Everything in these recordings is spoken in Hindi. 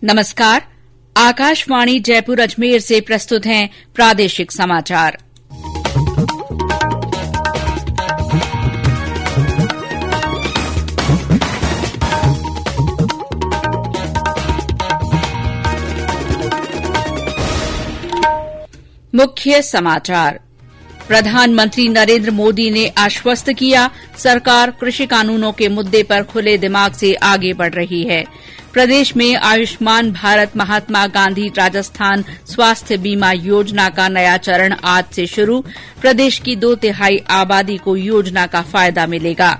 नमस्कार। आकाशवाणी जयपुर अजमेर से प्रस्तुत हैं प्रादेशिक समाचार। मुख्य समाचार। प्रधानमंत्री नरेंद्र मोदी ने आश्वस्त किया, सरकार कृषि कानूनों के मुद्दे पर खुले दिमाग से आगे बढ़ रही है। प्रदेश में आयुष्मान भारत महात्मा गांधी राजस्थान स्वास्थ्य बीमा योजना का नया चरण आज से शुरू। प्रदेश की 2/3 आबादी को योजना का फायदा मिलेगा।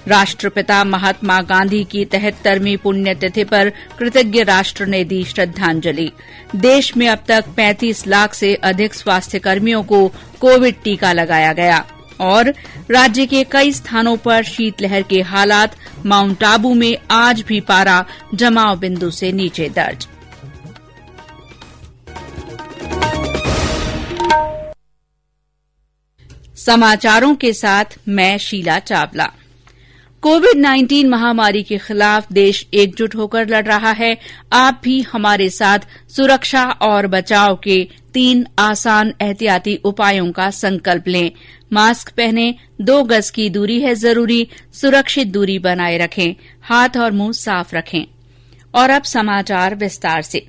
राष्ट्रपिता महात्मा गांधी की 73वीं पुण्यतिथि पर कृतज्ञ राष्ट्र ने दी श्रद्धांजलि। देश में अब तक 35 लाख से अधिक स्वास्थ्यकर्मियों को कोविड टीका लगाया गया। और राज्य के कई स्थानों पर शीतलहर के हालात, माउंट आबू में आज भी पारा जमाव बिंदु से नीचे दर्ज। समाचारों के साथ मैं शीला चावला। कोविड-19 महामारी के खिलाफ देश एकजुट होकर लड़ रहा है। आप भी हमारे साथ सुरक्षा और बचाव के 3 आसान एहतियाती उपायों का संकल्प लें। मास्क पहनें, 2 गज की दूरी है जरूरी, सुरक्षित दूरी बनाए रखें, हाथ और मुंह साफ रखें। और अब समाचार विस्तार से।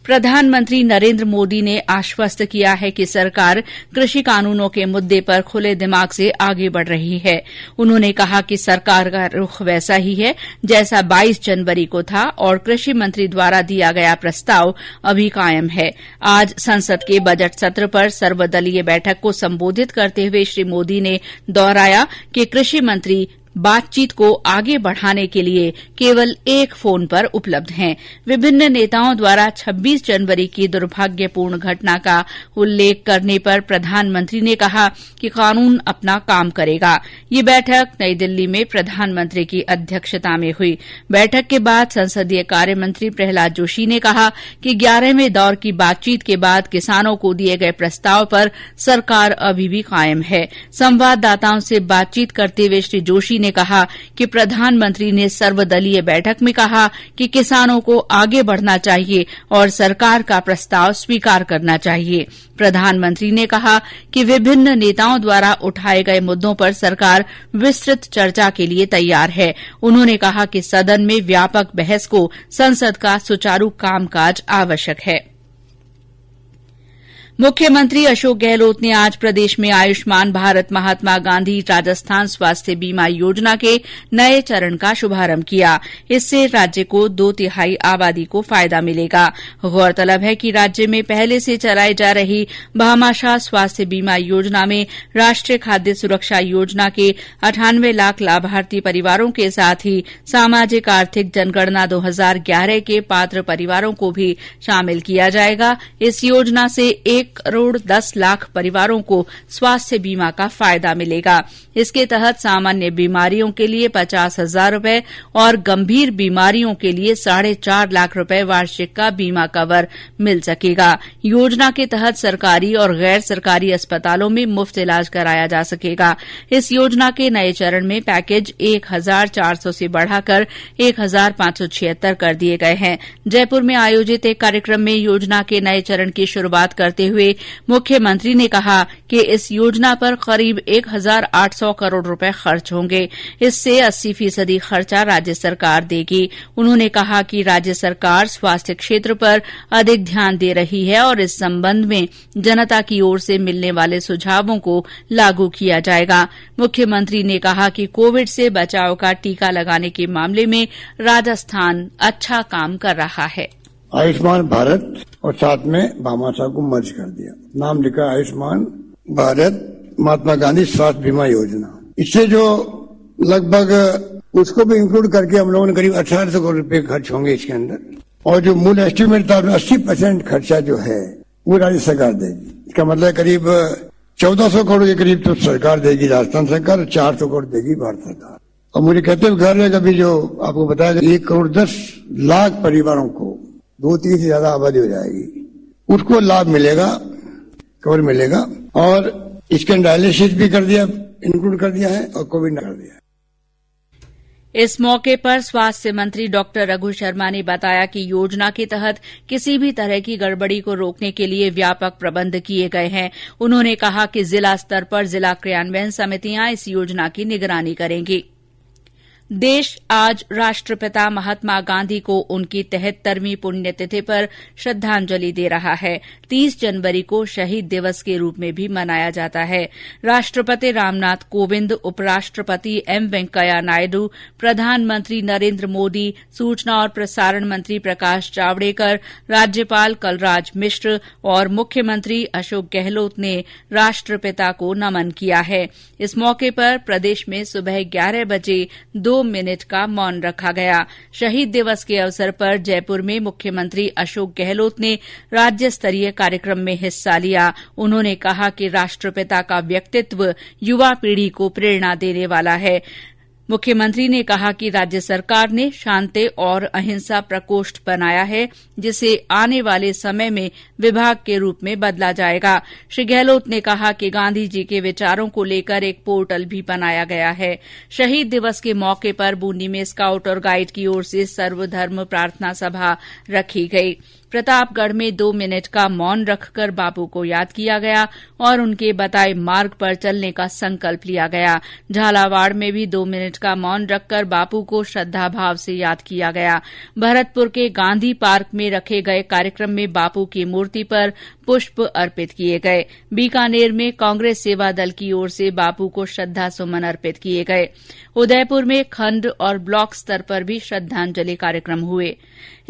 प्रधानमंत्री नरेंद्र मोदी ने आश्वस्त किया है कि सरकार कृषि कानूनों के मुद्दे पर खुले दिमाग से आगे बढ़ रही है। उन्होंने कहा कि सरकार का रुख वैसा ही है जैसा 22 जनवरी को था और कृषि मंत्री द्वारा दिया गया प्रस्ताव अभी कायम है। आज संसद के बजट सत्र पर सर्वदलीय बैठक को संबोधित करते हुए श्री मोदी ने दोहराया कि कृषि मंत्री बातचीत को आगे बढ़ाने के लिए केवल एक फोन पर उपलब्ध हैं। विभिन्न नेताओं द्वारा 26 जनवरी की दुर्भाग्यपूर्ण घटना का उल्लेख करने पर प्रधानमंत्री ने कहा कि कानून अपना काम करेगा। ये बैठक नई दिल्ली में प्रधानमंत्री की अध्यक्षता में हुई। बैठक के बाद संसदीय कार्य मंत्री प्रहलाद जोशी ने कहा कि 11वें दौर की बातचीत के बाद किसानों को दिए गए प्रस्ताव पर सरकार अभी भी कायम है। संवाददाताओं से बातचीत करते हुए श्री जोशी ने कहा कि प्रधानमंत्री ने सर्वदलीय बैठक में कहा कि किसानों को आगे बढ़ना चाहिए और सरकार का प्रस्ताव स्वीकार करना चाहिए। प्रधानमंत्री ने कहा कि विभिन्न नेताओं द्वारा उठाए गए मुद्दों पर सरकार विस्तृत चर्चा के लिए तैयार है। उन्होंने कहा कि सदन में व्यापक बहस को संसद का सुचारू कामकाज आवश्यक है। मुख्यमंत्री अशोक गहलोत ने आज प्रदेश में आयुष्मान भारत महात्मा गांधी राजस्थान स्वास्थ्य बीमा योजना के नए चरण का शुभारंभ किया। इससे राज्य को 2/3 आबादी को फायदा मिलेगा। गौरतलब है कि राज्य में पहले से चलाई जा रही भामाशाह स्वास्थ्य बीमा योजना में राष्ट्रीय खाद्य सुरक्षा योजना के 98 लाख लाभार्थी परिवारों के साथ ही सामाजिक आर्थिक जनगणना 2011 के पात्र परिवारों को भी शामिल किया जाएगा। इस योजना से 1 करोड़ 10 लाख परिवारों को स्वास्थ्य बीमा का फायदा मिलेगा। इसके तहत सामान्य बीमारियों के लिए 50,000 रूपये और गंभीर बीमारियों के लिए 4.5 लाख रूपये वार्षिक का बीमा कवर मिल सकेगा। योजना के तहत सरकारी और गैर सरकारी अस्पतालों में मुफ्त इलाज कराया जा सकेगा। इस योजना के नए चरण में पैकेज 1,400 से बढ़ाकर 1,576 कर दिए गए हैं। जयपुर में आयोजित एक कार्यक्रम में योजना के नए चरण की शुरूआत करते हुए मुख्यमंत्री ने कहा कि इस योजना पर करीब 1,800 करोड़ रुपए खर्च होंगे। इससे 80% खर्चा राज्य सरकार देगी। उन्होंने कहा कि राज्य सरकार स्वास्थ्य क्षेत्र पर अधिक ध्यान दे रही है और इस संबंध में जनता की ओर से मिलने वाले सुझावों को लागू किया जाएगा। मुख्यमंत्री ने कहा कि कोविड से बचाव का टीका लगाने के मामले में राजस्थान अच्छा काम कर रहा है। आयुष्मान भारत और साथ में भामाशाह को मर्ज कर दिया, नाम लिखा आयुष्मान भारत महात्मा गांधी स्वास्थ्य बीमा योजना। इससे जो लगभग उसको भी इंक्लूड करके हम लोगों ने करीब 1800 करोड़ रुपए खर्च होंगे इसके अंदर। और जो मूल एस्टिमेट था 80% खर्चा जो है वो राज्य सरकार देगी। इसका मतलब करीब 1400 करोड़ के करीब तो सरकार देगी, राजस्थान सरकार, 400 करोड़ देगी भारत सरकार। और मुझे कहते हुए घर है कभी जो आपको बताया 1 करोड़ 10 लाख परिवारों को 2-3 से ज्यादा आबादी हो जाएगी, उसको लाभ मिलेगा, कवर मिलेगा। और इसके डायलिसिस भी कर दिया, इंक्लूड कर दिया है और कोविड कर दिया है। इस मौके पर स्वास्थ्य मंत्री डॉक्टर रघु शर्मा ने बताया कि योजना के तहत किसी भी तरह की गड़बड़ी को रोकने के लिए व्यापक प्रबंध किए गए हैं। उन्होंने कहा कि जिला स्तर पर जिला क्रियान्वयन समितियां इस योजना की निगरानी करेंगी। देश आज राष्ट्रपिता महात्मा गांधी को उनकी 73वीं पुण्यतिथि पर श्रद्धांजलि दे रहा है। 30 जनवरी को शहीद दिवस के रूप में भी मनाया जाता है। राष्ट्रपति रामनाथ कोविंद, उपराष्ट्रपति एम वेंकैया नायडू, प्रधानमंत्री नरेंद्र मोदी, सूचना और प्रसारण मंत्री प्रकाश जावड़ेकर, राज्यपाल कलराज मिश्र और मुख्यमंत्री अशोक गहलोत ने राष्ट्रपिता को नमन किया है। इस मौके पर प्रदेश में सुबह 11 बजे 2 मिनट का मौन रखा गया। शहीद दिवस के अवसर पर जयपुर में मुख्यमंत्री अशोक गहलोत ने राज्य स्तरीय कार्यक्रम में हिस्सा लिया। उन्होंने कहा कि राष्ट्रपिता का व्यक्तित्व युवा पीढ़ी को प्रेरणा देने वाला है। मुख्यमंत्री ने कहा कि राज्य सरकार ने शांति और अहिंसा प्रकोष्ठ बनाया है, जिसे आने वाले समय में विभाग के रूप में बदला जाएगा। श्री गहलोत ने कहा कि गांधी जी के विचारों को लेकर एक पोर्टल भी बनाया गया है। शहीद दिवस के मौके पर बूंदी में स्काउट और गाइड की ओर से सर्वधर्म प्रार्थना सभा रखी गई। प्रतापगढ़ में 2 मिनट का मौन रखकर बापू को याद किया गया और उनके बताए मार्ग पर चलने का संकल्प लिया गया। झालावाड़ में भी 2 मिनट का मौन रखकर बापू को श्रद्धाभाव से याद किया गया। भरतपुर के गांधी पार्क में रखे गए कार्यक्रम में बापू की मूर्ति पर पुष्प अर्पित किए गए। बीकानेर में कांग्रेस सेवा दल की ओर से बापू को श्रद्धा सुमन अर्पित किए गए। उदयपुर में खंड और ब्लॉक स्तर पर भी श्रद्धांजलि कार्यक्रम हुए।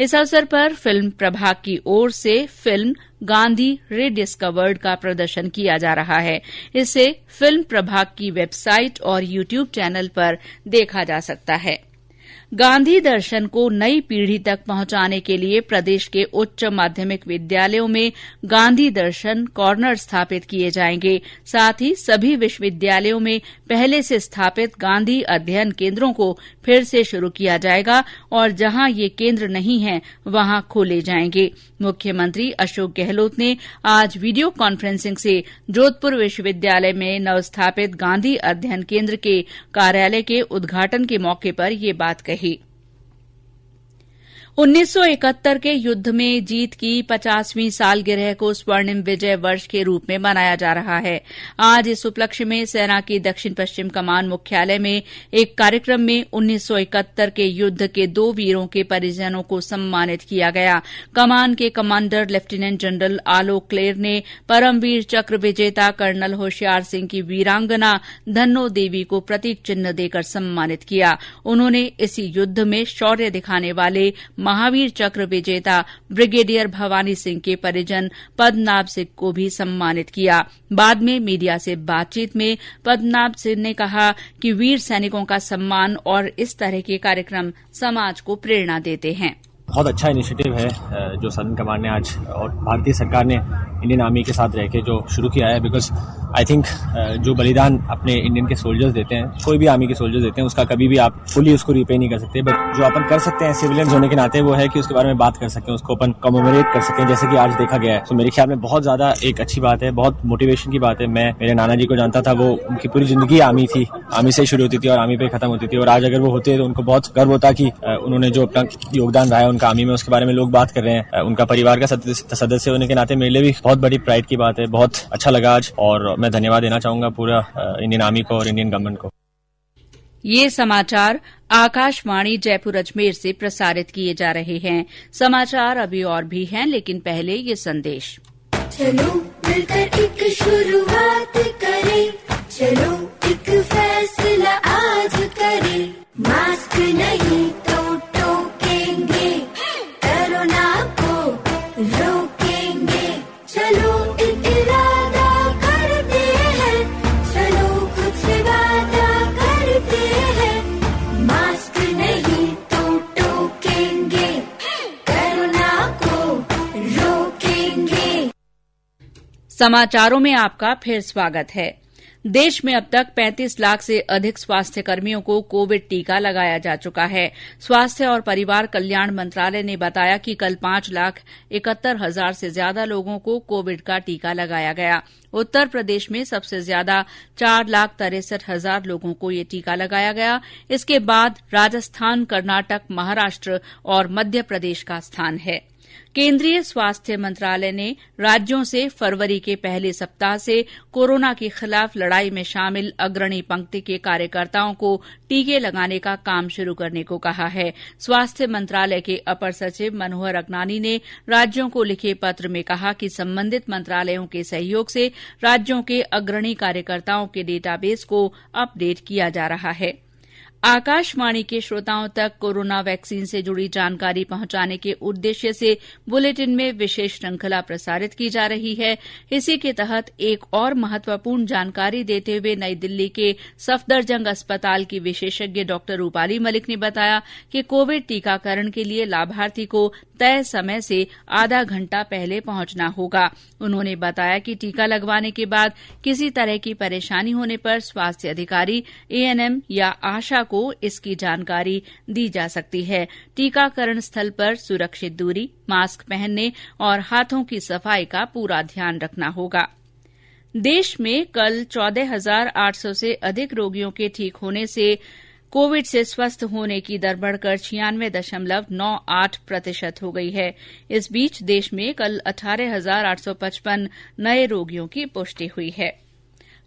इस अवसर पर फिल्म प्रभाग की ओर से फिल्म गांधी रीडिस्कवर्ड का प्रदर्शन किया जा रहा है। इसे फिल्म प्रभाग की वेबसाइट और यूट्यूब चैनल पर देखा जा सकता है। गांधी दर्शन को नई पीढ़ी तक पहुंचाने के लिए प्रदेश के उच्च माध्यमिक विद्यालयों में गांधी दर्शन कॉर्नर स्थापित किए जाएंगे। साथ ही सभी विश्वविद्यालयों में पहले से स्थापित गांधी अध्ययन केंद्रों को फिर से शुरू किया जाएगा और जहां ये केंद्र नहीं हैं, वहां खोले जाएंगे। मुख्यमंत्री अशोक गहलोत ने आज वीडियो कॉन्फ्रेंसिंग से जोधपुर विश्वविद्यालय में नवस्थापित गांधी अध्ययन केंद्र के कार्यालय के उद्घाटन के मौके पर ये बात कही। 1971 के युद्ध में जीत की 50वीं सालगिरह को स्वर्णिम विजय वर्ष के रूप में मनाया जा रहा है। आज इस उपलक्ष्य में सेना की दक्षिण पश्चिम कमान मुख्यालय में एक कार्यक्रम में 1971 के युद्ध के 2 वीरों के परिजनों को सम्मानित किया गया। कमान के commander lieutenant general Alok Kler ने परमवीर चक्र विजेता कर्नल होशियार सिंह की वीरांगना धन्नो देवी को प्रतीक चिन्ह देकर सम्मानित किया। उन्होंने इसी युद्ध में शौर्य दिखाने वाले महावीर चक्र विजेता ब्रिगेडियर भवानी सिंह के परिजन पद्मनाभ सिंह को भी सम्मानित किया। बाद में मीडिया से बातचीत में पद्मनाभ सिंह ने कहा कि वीर सैनिकों का सम्मान और इस तरह के कार्यक्रम समाज को प्रेरणा देते हैं। बहुत अच्छा इनिशिएटिव है जो सदन कमान ने आज और भारतीय सरकार ने इंडियन आर्मी के साथ रह के जो शुरू किया है। बिकॉज आई थिंक जो बलिदान अपने इंडियन के सोल्जर्स देते हैं, कोई भी आर्मी के सोल्जर्स देते हैं, उसका कभी भी आप फुली उसको रिपे नहीं कर सकते। बट जो अपन कर सकते हैं सिविलियंस होने के नाते, वो है कि उसके बारे में बात कर सकते हैं, उसको अपन कमेमोरेट कर सकते हैं, जैसे कि आज देखा गया है। तो मेरे ख्याल में बहुत ज्यादा एक अच्छी बात है, बहुत मोटिवेशन की बात है। मैं मेरे नाना जी को जानता था, वो उनकी पूरी जिंदगी आर्मी थी, आर्मी से शुरू होती थी और आर्मी पे खत्म होती थी। और आज अगर वो होते तो उनको बहुत गर्व होता कि उन्होंने जो अपना योगदान रहा है उनका आर्मी में, उसके बारे में लोग बात कर रहे हैं। उनका परिवार का सदस्य होने के नाते मेरे लिए भी बहुत बड़ी प्राइड की बात है। बहुत अच्छा लगा आज और मैं धन्यवाद देना चाहूंगा पूरा इंडियन आर्मी को और इंडियन गवर्नमेंट को। ये समाचार आकाशवाणी जयपुर अजमेर से प्रसारित किए जा रहे हैं। समाचार अभी और भी हैं, लेकिन पहले ये संदेश। चलो मिलकर एक शुरुआत करें, चलो एक फैसला आज करें, मास्क नहीं तो टोकेंगे, कोरोना को रोकेंगे, चलो एक इरादा करते हैं, चलो कुछ वादा करते हैं, मास्क नहीं तो टोकेंगे, कोरोना को रोकेंगे। समाचारों में आपका फिर स्वागत है। देश में अब तक 35 लाख से अधिक स्वास्थ्य कर्मियों को कोविड टीका लगाया जा चुका है। स्वास्थ्य और परिवार कल्याण मंत्रालय ने बताया कि कल 5,71,000 से ज्यादा लोगों को कोविड का टीका लगाया गया। उत्तर प्रदेश में सबसे ज्यादा 4,63,000 लोगों को ये टीका लगाया गया। इसके बाद राजस्थान, कर्नाटक, महाराष्ट्र और मध्य प्रदेश का स्थान है। केंद्रीय स्वास्थ्य मंत्रालय ने राज्यों से फरवरी के पहले सप्ताह से कोरोना के खिलाफ लड़ाई में शामिल अग्रणी पंक्ति के कार्यकर्ताओं को टीके लगाने का काम शुरू करने को कहा है। स्वास्थ्य मंत्रालय के अपर सचिव मनोहर अगनानी ने राज्यों को लिखे पत्र में कहा कि संबंधित मंत्रालयों के सहयोग से राज्यों के अग्रणी कार्यकर्ताओं के डेटाबेस को अपडेट किया जा रहा है। आकाशवाणी के श्रोताओं तक कोरोना वैक्सीन से जुड़ी जानकारी पहुंचाने के उद्देश्य से बुलेटिन में विशेष श्रृंखला प्रसारित की जा रही है। इसी के तहत एक और महत्वपूर्ण जानकारी देते हुए नई दिल्ली के सफदरजंग अस्पताल की विशेषज्ञ डॉक्टर रूपाली मलिक ने बताया कि कोविड टीकाकरण के लिए लाभार्थी को तय समय से आधा घंटा पहले पहुंचना होगा। उन्होंने बताया कि टीका लगवाने के बाद किसी तरह की परेशानी होने पर स्वास्थ्य अधिकारी, एएनएम या आशा को इसकी जानकारी दी जा सकती है। टीकाकरण स्थल पर सुरक्षित दूरी, मास्क पहनने और हाथों की सफाई का पूरा ध्यान रखना होगा। देश में कल 14,800 से अधिक रोगियों के ठीक होने से कोविड से स्वस्थ होने की दर बढ़कर 96.98% हो गई है। इस बीच देश में कल 18,855 नए रोगियों की पुष्टि हुई है।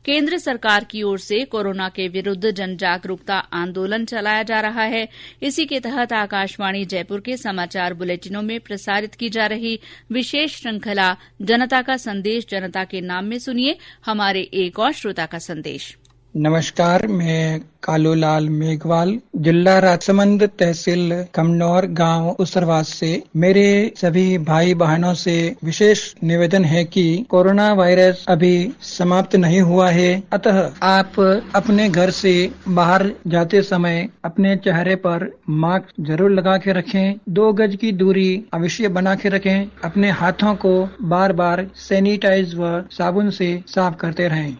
केंद्र सरकार की ओर से कोरोना के विरुद्ध जन जागरूकता आंदोलन चलाया जा रहा है। इसी के तहत आकाशवाणी जयपुर के समाचार बुलेटिनों में प्रसारित की जा रही विशेष श्रृंखला जनता का संदेश जनता के नाम में सुनिए हमारे एक और श्रोता का संदेश। नमस्कार, मैं कालूलाल मेघवाल, जिला राजसमंद, तहसील कमनौर, गांव उसरवास से मेरे सभी भाई बहनों से विशेष निवेदन है कि कोरोना वायरस अभी समाप्त नहीं हुआ है। अतः आप अपने घर से बाहर जाते समय अपने चेहरे पर मास्क जरूर लगा के रखें, 2 गज की दूरी अवश्य बना के रखें, अपने हाथों को बार बार सैनिटाइज व साबुन से साफ करते रहें।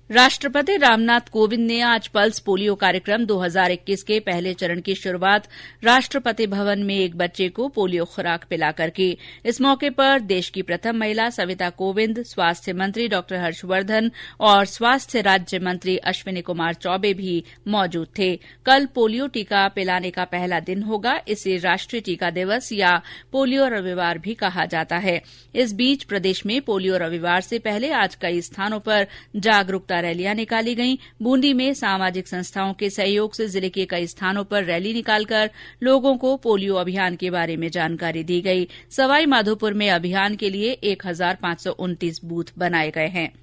राष्ट्रपति रामनाथ कोविंद ने आज पल्स पोलियो कार्यक्रम 2021 के पहले चरण की शुरूआत राष्ट्रपति भवन में एक बच्चे को पोलियो खुराक पिलाकर की। इस मौके पर देश की प्रथम महिला सविता कोविंद, स्वास्थ्य मंत्री डॉक्टर हर्षवर्धन और स्वास्थ्य राज्य मंत्री अश्विनी कुमार चौबे भी मौजूद थे। कल पोलियो टीका पिलाने का पहला दिन होगा। इसे राष्ट्रीय टीका दिवस या पोलियो रविवार भी कहा जाता है। इस बीच प्रदेश में पोलियो रविवार से पहले आज कई स्थानों पर जागरूकता रैलियां निकाली गईं। बूंदी में सामाजिक संस्थाओं के सहयोग से जिले के कई स्थानों पर रैली निकालकर लोगों को पोलियो अभियान के बारे में जानकारी दी गई। सवाई माधोपुर में अभियान के लिए 1,529 बूथ बनाए गए हैं।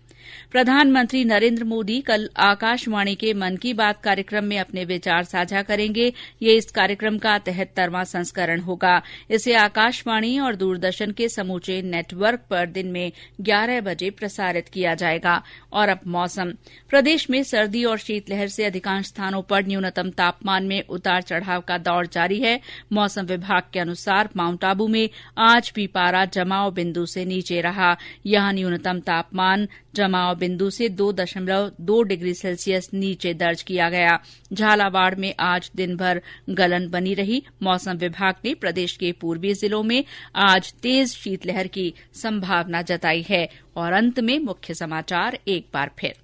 प्रधानमंत्री नरेंद्र मोदी कल आकाशवाणी के मन की बात कार्यक्रम में अपने विचार साझा करेंगे। ये इस कार्यक्रम का 73वां संस्करण होगा। इसे आकाशवाणी और दूरदर्शन के समूचे नेटवर्क पर दिन में 11 बजे प्रसारित किया जाएगा। और अब मौसम। प्रदेश में सर्दी और शीतलहर से अधिकांश स्थानों पर न्यूनतम तापमान में उतार चढ़ाव का दौर जारी है। मौसम विभाग के अनुसार माउंट आबू में आज भी पारा जमाव बिंदु से नीचे रहा। यहां न्यूनतम तापमान जमाव बिंदु से 2.2 डिग्री सेल्सियस नीचे दर्ज किया गया। झालावाड़ में आज दिन भर गलन बनी रही। मौसम विभाग ने प्रदेश के पूर्वी जिलों में आज तेज शीतलहर की संभावना जताई है। और अंत में मुख्य समाचार एक बार फिर।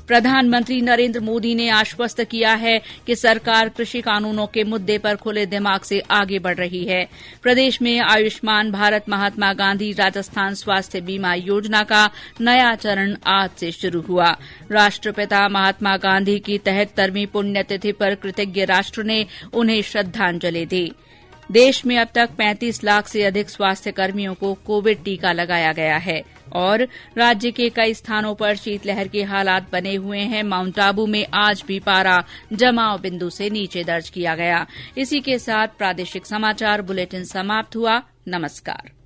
प्रधानमंत्री नरेंद्र मोदी ने आश्वस्त किया है कि सरकार कृषि कानूनों के मुद्दे पर खुले दिमाग से आगे बढ़ रही है। प्रदेश में आयुष्मान भारत महात्मा गांधी राजस्थान स्वास्थ्य बीमा योजना का नया चरण आज से शुरू हुआ। राष्ट्रपिता महात्मा गांधी की 73वीं पुण्यतिथि पर कृतज्ञ राष्ट्र ने उन्हें श्रद्धांजलि दी। देश में अब तक 35 लाख से अधिक स्वास्थ्य कर्मियों को कोविड टीका लगाया गया है। और राज्य के कई स्थानों पर शीतलहर के हालात बने हुए हैं। माउंट आबू में आज भी पारा जमाव बिंदु से नीचे दर्ज किया गया। इसी के साथ प्रादेशिक समाचार बुलेटिन समाप्त हुआ। नमस्कार।